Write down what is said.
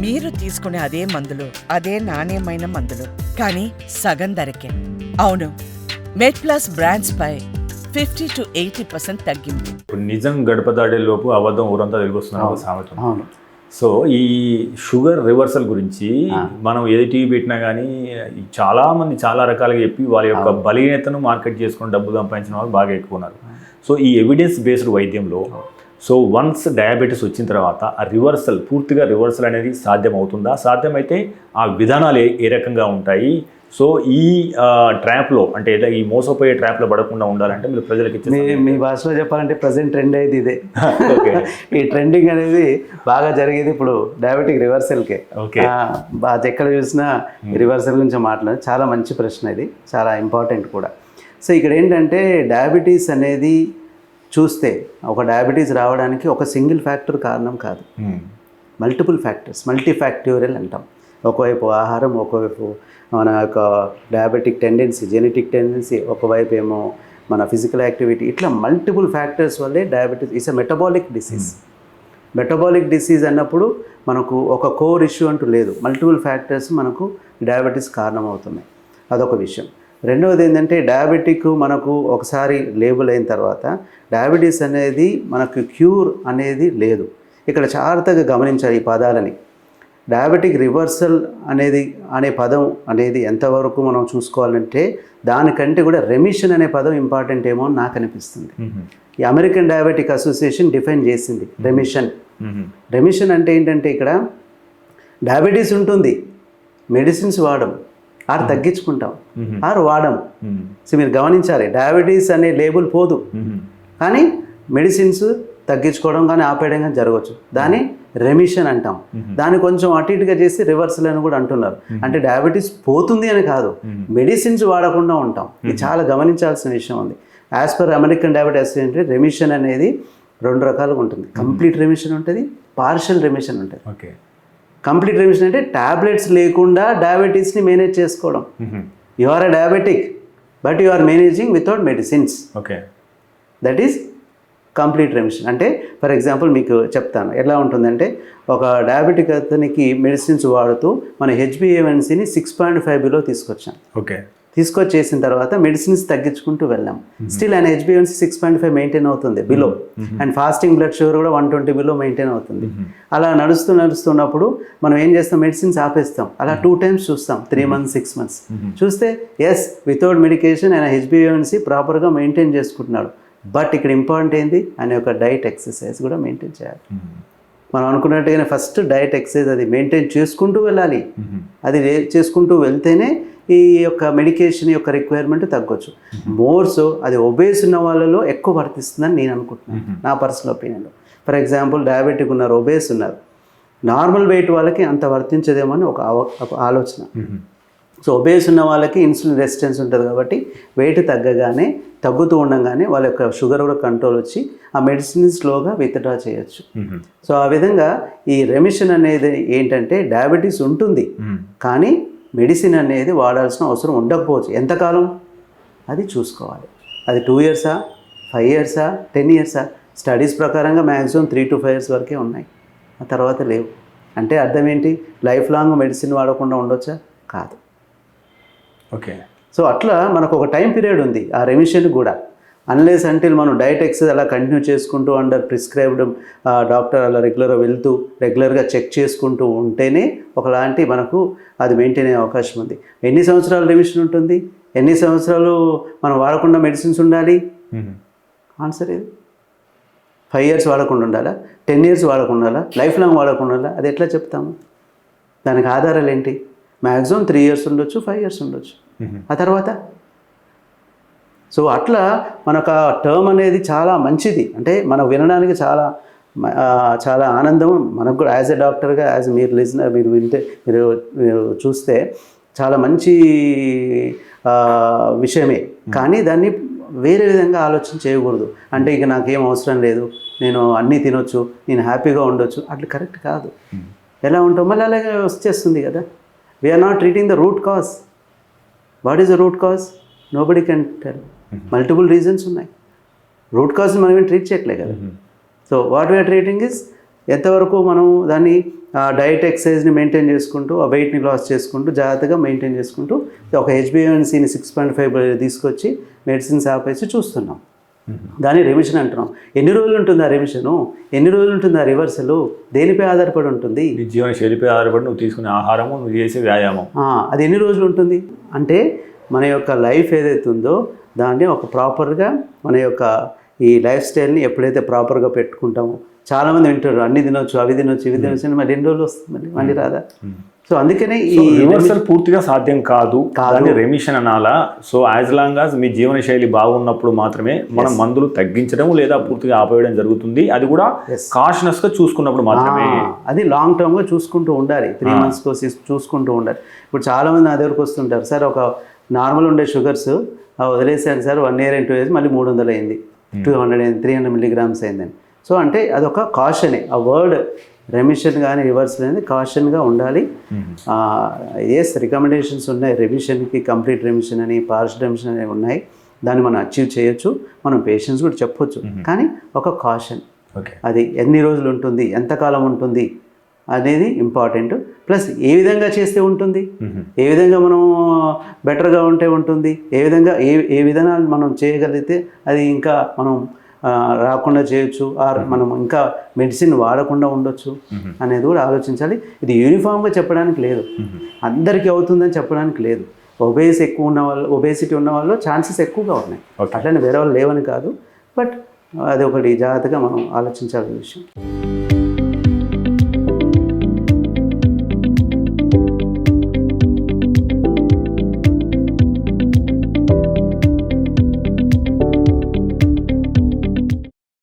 మీరు తీసుకునే అదే మందులు, అదే నాణ్యమైన మందులు, కానీ సగం ధరకే. అవును, మెడ్ప్లస్ బ్రాండ్స్ పై 50 to 80% తగ్గింపు. నిజం గడప దాడే లోపు అబద్ధం ఊరంతా తెలికొస్తున్న ఒక సామెత. సో ఈ షుగర్ రివర్సల్ గురించి మనం ఏది టీవీ పెట్టినా కానీ చాలా మంది చాలా రకాలుగా చెప్పి వాళ్ళ యొక్క బలీనతను మార్కెట్ చేసుకుని డబ్బు సంపాదించిన వాళ్ళు బాగా ఎక్కువ ఉన్నారు. సో ఈ ఎవిడెన్స్ బేస్డ్ వైద్యంలో సో వన్స్ డయాబెటీస్ వచ్చిన తర్వాత ఆ రివర్సల్, పూర్తిగా రివర్సల్ అనేది సాధ్యం అవుతుందా? సాధ్యమైతే ఆ విధానాలు ఏ రకంగా ఉంటాయి? సో ఈ ట్రాప్లో అంటే ఈ మోసపోయే ట్రాప్లో పడకుండా ఉండాలంటే మీరు ప్రజలకి మీ భాషలో చెప్పాలంటే ప్రజెంట్ ట్రెండ్ అయ్యేది ఇదే. ఈ ట్రెండింగ్ అనేది బాగా జరిగేది ఇప్పుడు డయాబెటిక్ రివర్సల్కే. అది ఎక్కడ చూసినా రివర్సల్ గురించి మాట్లాడదు. చాలా మంచి ప్రశ్న ఇది, చాలా ఇంపార్టెంట్ కూడా. సో ఇక్కడ ఏంటంటే డయాబెటీస్ అనేది చూస్తే ఒక డయాబెటీస్ రావడానికి ఒక సింగిల్ ఫ్యాక్టర్ కారణం కాదు, మల్టిపుల్ ఫ్యాక్టర్స్, మల్టీఫ్యాక్టోరియల్ అంటాం. ఒకవైపు ఆహారం, ఒకవైపు మన యొక్క డయాబెటిక్ టెండెన్సీ, జెనెటిక్ టెండెన్సీ, ఒకవైపు ఏమో మన ఫిజికల్ యాక్టివిటీ, ఇట్లా మల్టిపుల్ ఫ్యాక్టర్స్ వల్లే diabetes is a metabolic disease. Metabolic disease అన్నప్పుడు మనకు ఒక కోర్ ఇష్యూ అంటూ లేదు, మల్టిపుల్ ఫ్యాక్టర్స్ మనకు డయాబెటీస్ కారణమవుతున్నాయి. అదొక విషయం. రెండవది ఏంటంటే డయాబెటిక్ మనకు ఒకసారి లేబుల్ అయిన తర్వాత డయాబెటీస్ అనేది మనకు క్యూర్ అనేది లేదు. ఇక్కడ జాగ్రత్తగా గమనించాలి ఈ పదాలని. డయాబెటిక్ రివర్సల్ అనే పదం అనేది ఎంతవరకు మనం చూసుకోవాలంటే దానికంటే కూడా రెమిషన్ అనే పదం ఇంపార్టెంట్ ఏమో అని నాకు అనిపిస్తుంది. ఈ అమెరికన్ డయాబెటిక్ అసోసియేషన్ డిఫైన్ చేసింది రెమిషన్. రెమిషన్ అంటే ఏంటంటే ఇక్కడ డయాబెటీస్ ఉంటుంది, మెడిసిన్స్ వాడడం ఆరు తగ్గించుకుంటాం, ఆరు వాడడం. సో మీరు గమనించాలి, డయాబెటీస్ అనే లేబుల్ పోదు, కానీ మెడిసిన్స్ తగ్గించుకోవడం కానీ ఆపేయడం కానీ జరగవచ్చు. దాన్ని రెమిషన్ అంటాం. దాన్ని కొంచెం అటు ఇటుగా చేసి రివర్సల్ అని కూడా అంటున్నారు. అంటే డయాబెటీస్ పోతుంది అని కాదు, మెడిసిన్స్ వాడకుండా ఉంటాం. ఇది చాలా గమనించాల్సిన విషయం ఉంది. As per American diabetic association remission అనేది రెండు రకాలుగా ఉంటుంది. కంప్లీట్ రెమిషన్ ఉంటుంది, పార్షియల్ రెమిషన్ ఉంటుంది. కంప్లీట్ రెమిషన్ అంటే టాబ్లెట్స్ లేకుండా డయాబెటీస్ని మేనేజ్ చేసుకోవడం. You are a diabetic but you are managing without medicines. That is complete remission. అంటే ఫర్ ఎగ్జాంపుల్ మీకు చెప్తాను ఎలా ఉంటుందంటే, ఒక డయాబెటిక్ అతనికి మెడిసిన్స్ వాడుతూ మన HbA1cని 6.5 బిలో తీసుకొచ్చాం. తీసుకొచ్చేసిన తర్వాత మెడిసిన్స్ తగ్గించుకుంటూ వెళ్ళాం. స్టిల్ ఆయన HbA1c 6.5 మెయింటైన్ అవుతుంది below, and fasting blood sugar కూడా 120 బిలో మెయింటైన్ అవుతుంది. అలా నడుస్తున్నప్పుడు మనం ఏం చేస్తాం, మెడిసిన్స్ ఆపేస్తాం. అలా 2 times చూస్తాం, 3 months 6 months చూస్తే ఎస్ వితౌట్ మెడికేషన్ ఆయన HbA1c ప్రాపర్గా మెయింటైన్ చేసుకుంటున్నాడు. బట్ ఇక్కడ ఇంపార్టెంట్ ఏంది, ఆయన యొక్క డైట్, ఎక్సర్సైజ్ కూడా మెయింటైన్ చేయాలి. మనం అనుకున్నట్టుగానే ఫస్ట్ డైట్, ఎక్సర్సైజ్ అది మెయింటైన్ చేసుకుంటూ వెళ్ళాలి. అది చేసుకుంటూ వెళ్తేనే ఈ యొక్క మెడికేషన్ యొక్క రిక్వైర్మెంట్ తగ్గొచ్చు. మోర్స్ అది ఒబేస్ ఉన్న వాళ్ళలో ఎక్కువ వర్తిస్తుందని నేను అనుకుంటున్నాను, నా పర్సనల్ ఒపీనియన్లో. ఫర్ ఎగ్జాంపుల్ డయాబెటిక్ ఉన్నారు, ఒబేస్ ఉన్నారు, నార్మల్ వెయిట్ వాళ్ళకి అంత వర్తించదేమో అని ఒక ఆలోచన. సో ఒబేస్ ఉన్న వాళ్ళకి ఇన్సులిన్ రెసిస్టెన్స్ ఉంటుంది కాబట్టి వెయిట్ తగ్గుతూ ఉండగానే వాళ్ళ యొక్క షుగర్ కూడా కంట్రోల్ వచ్చి ఆ మెడిసిన్ స్లోగా విత్డ్రా చేయొచ్చు. సో ఆ విధంగా ఈ రెమిషన్ అనేది ఏంటంటే డయాబెటీస్ ఉంటుంది కానీ మెడిసిన్ అనేది వాడాల్సిన అవసరం ఉండకపోవచ్చు. ఎంతకాలం అది చూసుకోవాలి. అది 2 years, 5 years, 10 years? స్టడీస్ ప్రకారంగా మ్యాక్సిమం 3 to 5 years వరకే ఉన్నాయి, ఆ తర్వాత లేవు. అంటే అర్థం ఏంటి, లైఫ్ లాంగ్ మెడిసిన్ వాడకుండా ఉండొచ్చా? కాదు. సో అట్లా మనకు ఒక టైం పీరియడ్ ఉంది ఆ రెమిషన్ కూడా. అన్లెస్ అంటిల్ మనం డైట్, ఎక్సర్సైజ్ అలా కంటిన్యూ చేసుకుంటూ అండర్ ప్రిస్క్రైబ్డ్ డాక్టర్ అలా రెగ్యులర్గా చెక్ చేసుకుంటూ ఉంటేనే ఒకలాంటి మనకు అది మెయింటైన్ అయ్యే అవకాశం ఉంది. ఎన్ని సంవత్సరాలు రెమిషన్ ఉంటుంది, ఎన్ని సంవత్సరాలు మనం వాడకుండా మెడిసిన్స్ ఉండాలి? ఆన్సర్ ఇది 5 years వాడకుండా ఉండాలా, 10 years వాడకుండా ఉండాలా, లైఫ్ లాంగ్ వాడకుండా ఉండాలా? అది ఎట్లా చెప్తాము? దానికి ఆధారాలు ఏంటి? మ్యాక్సిమం 3 years ఉండొచ్చు, 5 years ఉండొచ్చు, ఆ తర్వాత. సో అట్లా మనకు ఆ టర్మ్ అనేది చాలా మంచిది. అంటే మనం వినడానికి చాలా ఆనందం మనకు కూడా. యాజ్ ఎ డాక్టర్గా, యాజ్ మీరు లిజనర్, మీరు చూస్తే చాలా మంచి విషయమే. కానీ దాన్ని వేరే విధంగా ఆలోచన చేయకూడదు. అంటే ఇక నాకేం అవసరం లేదు, నేను అన్నీ తినొచ్చు, నేను హ్యాపీగా ఉండొచ్చు, అట్లా కరెక్ట్ కాదు. ఎలా ఉంటాం మళ్ళీ అలాగే వచ్చేస్తుంది కదా. We are not treating the root cause. What is the root cause? Nobody can tell. Multiple reasons ఉన్నాయి. రూట్ కాజ్ మనం ఏం ట్రీట్ చేయట్లే కదా. So what we are treating is ఎంతవరకు మనం దాన్ని డైట్ ఎక్సర్సైజ్ని మెయింటైన్ చేసుకుంటూ ఆ వెయిట్ని లాస్ చేసుకుంటూ జాగ్రత్తగా మెయింటైన్ చేసుకుంటూ ఒక HbA1cని 6.5 తీసుకొచ్చి మెడిసిన్స్ ఆపేసి చూస్తున్నాం. దాన్ని రెమిషన్ అంటున్నాం. ఎన్ని రోజులు ఉంటుంది ఆ రెమిషను, ఎన్ని రోజులు ఉంటుంది ఆ రివర్సల్, దేనిపై ఆధారపడి ఉంటుంది? నీ జీవన శైలిపై ఆధారపడి నువ్వు తీసుకునే ఆహారము, నువ్వు చేసే వ్యాయామం, అది ఎన్ని రోజులు ఉంటుంది అంటే మన యొక్క లైఫ్ ఏదైతే ఉందో దాన్ని ఒక ప్రాపర్గా మన యొక్క ఈ లైఫ్ స్టైల్ని ఎప్పుడైతే ప్రాపర్గా పెట్టుకుంటామో, చాలామంది వింటారు అన్ని తినొచ్చు, అవి తినొచ్చు, ఇవి తినొచ్చు, మళ్ళీ 2 రోజులు వస్తుంది, మళ్ళీ రాదా? సో అందుకనే ఈ రివర్సల్ పూర్తిగా సాధ్యం కాదు, దాన్ని రెమిషన్ అనాలా. సో యాజ్ లాంగ్ యాజ్ మీ జీవన శైలి బాగున్నప్పుడు మాత్రమే మనం మందులు తగ్గించడం లేదా పూర్తిగా ఆపేయడం జరుగుతుంది. అది కూడా కాషనస్ గా చూసుకున్నప్పుడు మాత్రమే. అది లాంగ్ టర్మ్ గా చూసుకుంటూ ఉండాలి, 3 months కోసి చూసుకుంటూ ఉండాలి. ఇప్పుడు చాలా మంది నా దగ్గరకు వస్తుంటారు, సార్ ఒక నార్మల్ ఉండే షుగర్స్ వదిలేసాను సార్ 1 year and 2 years మళ్ళీ 300 అయింది, 200 అయింది, 300 milligrams అయిందని. సో అంటే అదొక కాషనే. ఆ వర్డ్ రెమిషన్ కానీ రివర్సల్ అనేది కాషన్గా ఉండాలి. ఎస్ రికమెండేషన్స్ ఉన్నాయి రెమిషన్కి, కంప్లీట్ రెమిషన్ అని, పార్షల్ రెమిషన్ అనేవి ఉన్నాయి. దాన్ని మనం అచీవ్ చేయొచ్చు, మనం పేషెంట్స్ కూడా చెప్పొచ్చు. కానీ ఒక కాషన్, అది ఎన్ని రోజులు ఉంటుంది, ఎంతకాలం ఉంటుంది అనేది ఇంపార్టెంట్. ప్లస్ ఏ విధంగా చేస్తే ఉంటుంది, ఏ విధంగా మనం బెటర్గా ఉంటే ఉంటుంది, ఏ విధంగా ఏ విధానాలు మనం చేయగలిగితే అది ఇంకా మనం రాకుండా చేయొచ్చు, ఆర్ మనం ఇంకా మెడిసిన్ వాడకుండా ఉండొచ్చు అనేది కూడా ఆలోచించాలి. ఇది యూనిఫామ్గా చెప్పడానికి లేదు, అందరికీ అవుతుందని చెప్పడానికి లేదు. ఒబేసిటీ ఉన్న వాళ్ళు ఛాన్సెస్ ఎక్కువగా ఉన్నాయి, అట్లనే వేరే వాళ్ళు లేవని కాదు. బట్ అది ఒకటి జాగ్రత్తగా మనం ఆలోచించాల్సిన విషయం.